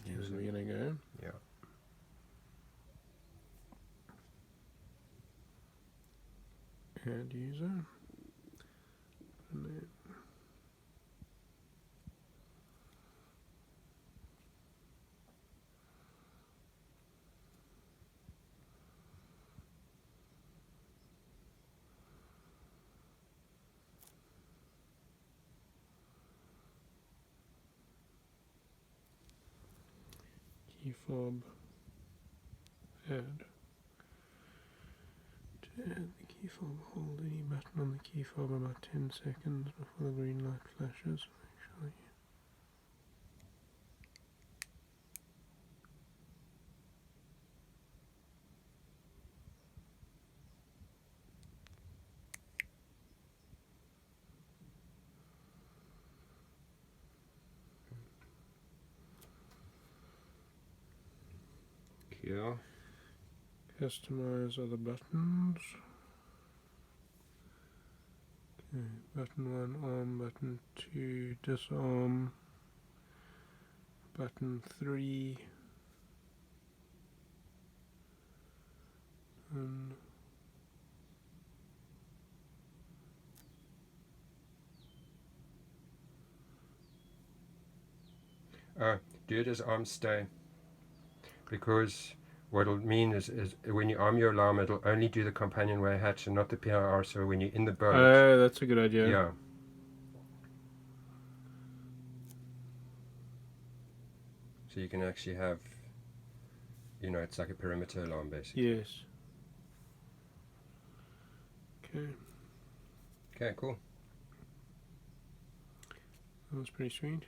user. We're going to go. Yeah. Add user. And then key fob add. To add the key fob, hold any button on the key fob about 10 seconds before the green light flashes. Make sure that Yeah. customize other buttons. Okay, button 1 arm, button 2 disarm, button 3 and do it as arm stay, because what it'll mean is when you arm your alarm, it'll only do the companionway hatch and not the PIR. So when you're in the boat, oh, that's a good idea. yeah. So you can actually have, you know, it's like a perimeter alarm basically. Yes. Okay. Okay, cool. That was pretty sweet.